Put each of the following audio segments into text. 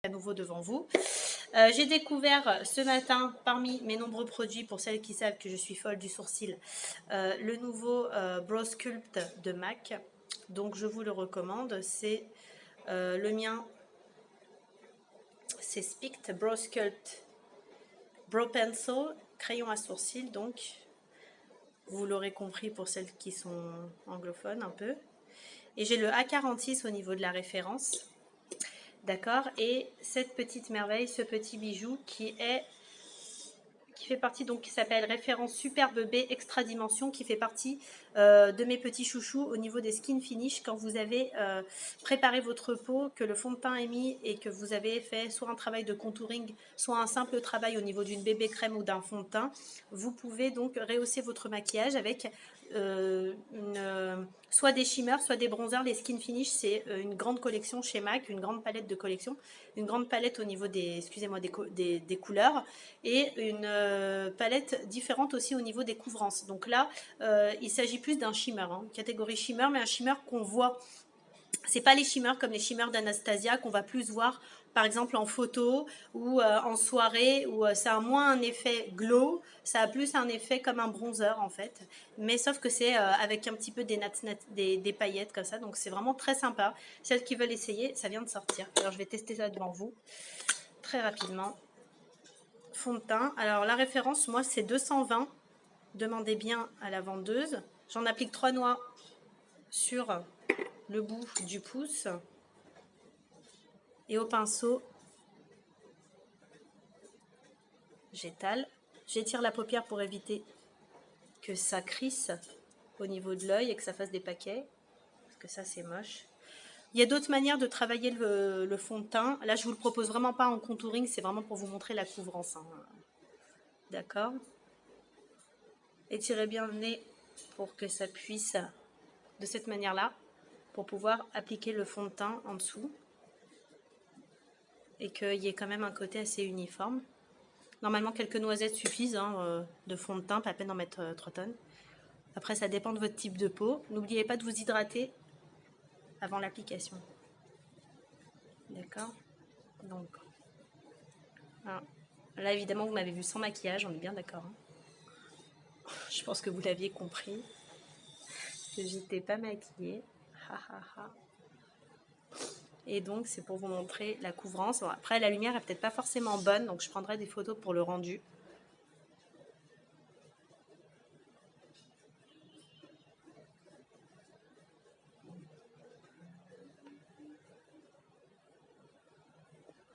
à nouveau devant vous. J'ai découvert ce matin, parmi mes nombreux produits, pour celles qui savent que je suis folle du sourcil, le nouveau Brow Sculpt de MAC. Donc je vous le recommande. C'est le mien, c'est Spict Brow Sculpt Brow Pencil, crayon à sourcil. Donc vous l'aurez compris pour celles qui sont anglophones un peu. Et j'ai le A46 au niveau de la référence. D'accord, et cette petite merveille, ce petit bijou qui fait partie, donc qui s'appelle Référence Superbe B Extra Dimension, qui fait partie de mes petits chouchous au niveau des skin finish. Quand vous avez préparé votre peau, que le fond de teint est mis et que vous avez fait soit un travail de contouring, soit un simple travail au niveau d'une bébé crème ou d'un fond de teint, vous pouvez donc rehausser votre maquillage avec soit des shimmers, soit des bronzers. Les skin finish, c'est une grande collection chez MAC, une grande palette de collection, une grande palette au niveau des, excusez-moi, des couleurs, et une palette différente aussi au niveau des couvrances. Donc là, il s'agit plus d'un shimmer, hein, catégorie shimmer, mais un shimmer qu'on voit. C'est pas les shimmers comme les shimmers d'Anastasia qu'on va plus voir par exemple en photo ou en soirée, où ça a moins un effet glow, ça a plus un effet comme un bronzer en fait, mais sauf que c'est avec un petit peu des paillettes comme ça, donc c'est vraiment très sympa. Celles qui veulent essayer, ça vient de sortir, alors je vais tester ça devant vous très rapidement. Fond de teint, alors la référence, moi c'est 220, demandez bien à la vendeuse. J'en applique 3 noix sur le bout du pouce et au pinceau j'étale, j'étire la paupière pour éviter que ça crisse au niveau de l'œil et que ça fasse des paquets, parce que ça c'est moche. Il y a d'autres manières de travailler le fond de teint. Là je vous le propose vraiment pas en contouring, c'est vraiment pour vous montrer la couvrance, hein. D'accord, étirez bien le nez pour que ça puisse, de cette manière là, pour pouvoir appliquer le fond de teint en dessous et qu'il y ait quand même un côté assez uniforme. Normalement quelques noisettes suffisent, hein, de fond de teint, pas la peine d'en mettre 3 tonnes. Après ça dépend de votre type de peau. N'oubliez pas de vous hydrater avant l'application. D'accord, donc voilà. Là évidemment vous m'avez vu sans maquillage, on est bien d'accord, hein. Je pense que vous l'aviez compris, que j'étais pas maquillée. Et donc c'est pour vous montrer la couvrance. Bon, après la lumière est peut-être pas forcément bonne, donc je prendrai des photos pour le rendu.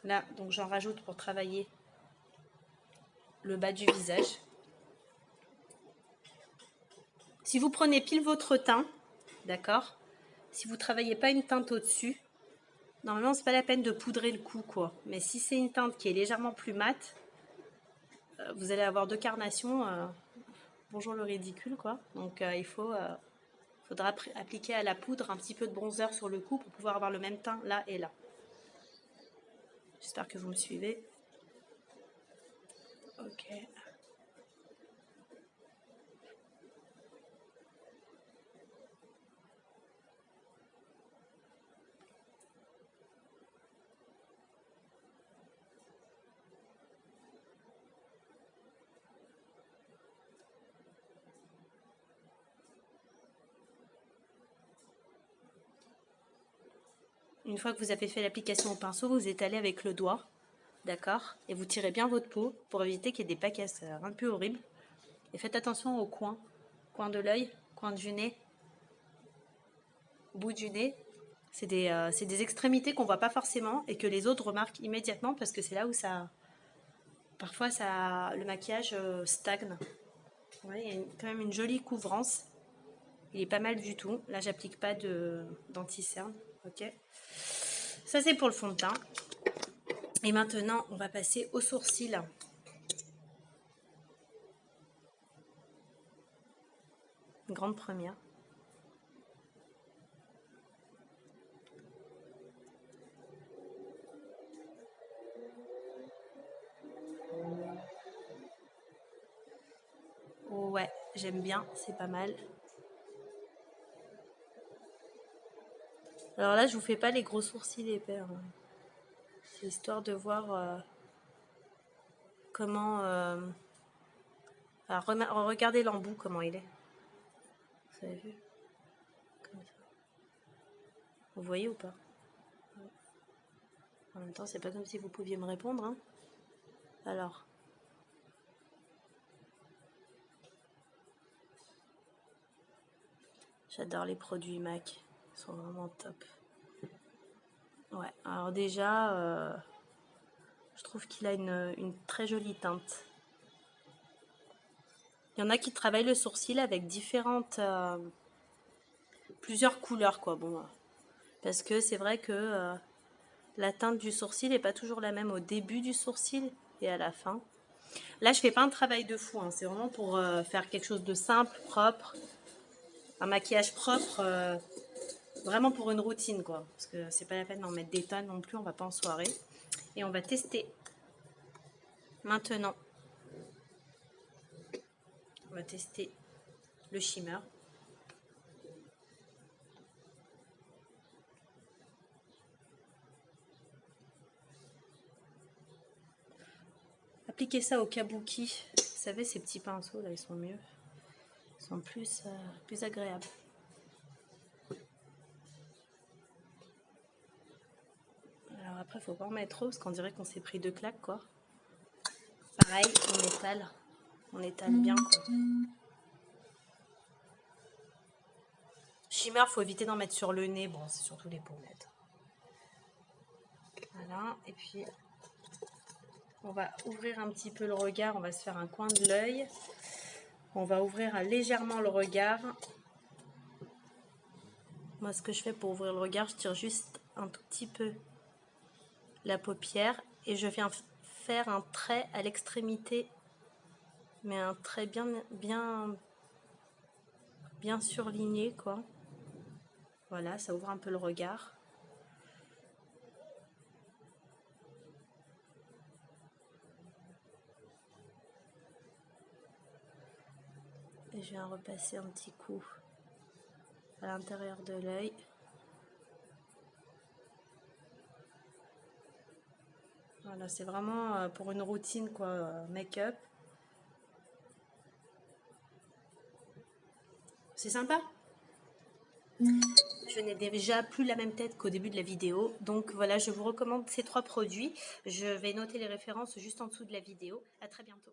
Là donc j'en rajoute pour travailler le bas du visage. Si vous prenez pile votre teint, d'accord, si vous ne travaillez pas une teinte au-dessus, normalement c'est pas la peine de poudrer le cou, quoi. Mais si c'est une teinte qui est légèrement plus mate, vous allez avoir 2 carnations. Bonjour le ridicule, quoi. Donc il faudra appliquer à la poudre un petit peu de bronzer sur le cou pour pouvoir avoir le même teint là et là. J'espère que vous me suivez. Ok. Une fois que vous avez fait l'application au pinceau, vous étalez avec le doigt, d'accord, et vous tirez bien votre peau pour éviter qu'il y ait des paquets, c'est un peu horrible. Et faites attention aux coins, coin de l'œil, coin du nez, bout du nez. C'est des extrémités qu'on voit pas forcément et que les autres remarquent immédiatement parce que c'est là où parfois le maquillage stagne. Vous voyez, il y a quand même une jolie couvrance. Il est pas mal du tout. Là, j'applique pas d'anti-cerne. Ok. Ça, c'est pour le fond de teint. Et maintenant, on va passer aux sourcils. Une grande première. Ouais, j'aime bien, c'est pas mal. Alors là, je vous fais pas les gros sourcils épais, hein. C'est histoire de voir comment... Alors, regardez l'embout, comment il est. Vous avez vu? Comme ça. Vous voyez ou pas? En même temps, c'est pas comme si vous pouviez me répondre, hein. Alors... J'adore les produits MAC, ils sont vraiment top. Ouais, alors déjà, je trouve qu'il a une très jolie teinte. Il y en a qui travaillent le sourcil avec plusieurs couleurs, quoi. Bon, parce que c'est vrai que la teinte du sourcil n'est pas toujours la même au début du sourcil et à la fin. Là, je fais pas un travail de fou, hein. C'est vraiment pour faire quelque chose de simple, propre, un maquillage propre. Vraiment pour une routine, quoi. Parce que c'est pas la peine d'en mettre des tonnes non plus, on va pas en soirée. Et on va tester. Maintenant, on va tester le shimmer. Appliquez ça au kabuki. Vous savez, ces petits pinceaux là, ils sont mieux. Ils sont plus agréables. Alors après, faut pas en mettre trop parce qu'on dirait qu'on s'est pris 2 claques, quoi. Pareil, on étale bien, quoi. Shimmer, faut éviter d'en mettre sur le nez. Bon, c'est surtout les pommettes. Voilà, et puis on va ouvrir un petit peu le regard. On va se faire un coin de l'œil. On va ouvrir légèrement le regard. Moi, ce que je fais pour ouvrir le regard, je tire juste un tout petit peu la paupière et je viens faire un trait à l'extrémité, mais un trait bien surligné, quoi. Voilà, ça ouvre un peu le regard. Et je viens repasser un petit coup à l'intérieur de l'œil. Voilà, c'est vraiment pour une routine, quoi, make-up. C'est sympa. Je n'ai déjà plus la même tête qu'au début de la vidéo. Donc voilà, je vous recommande ces 3 produits. Je vais noter les références juste en dessous de la vidéo. À très bientôt.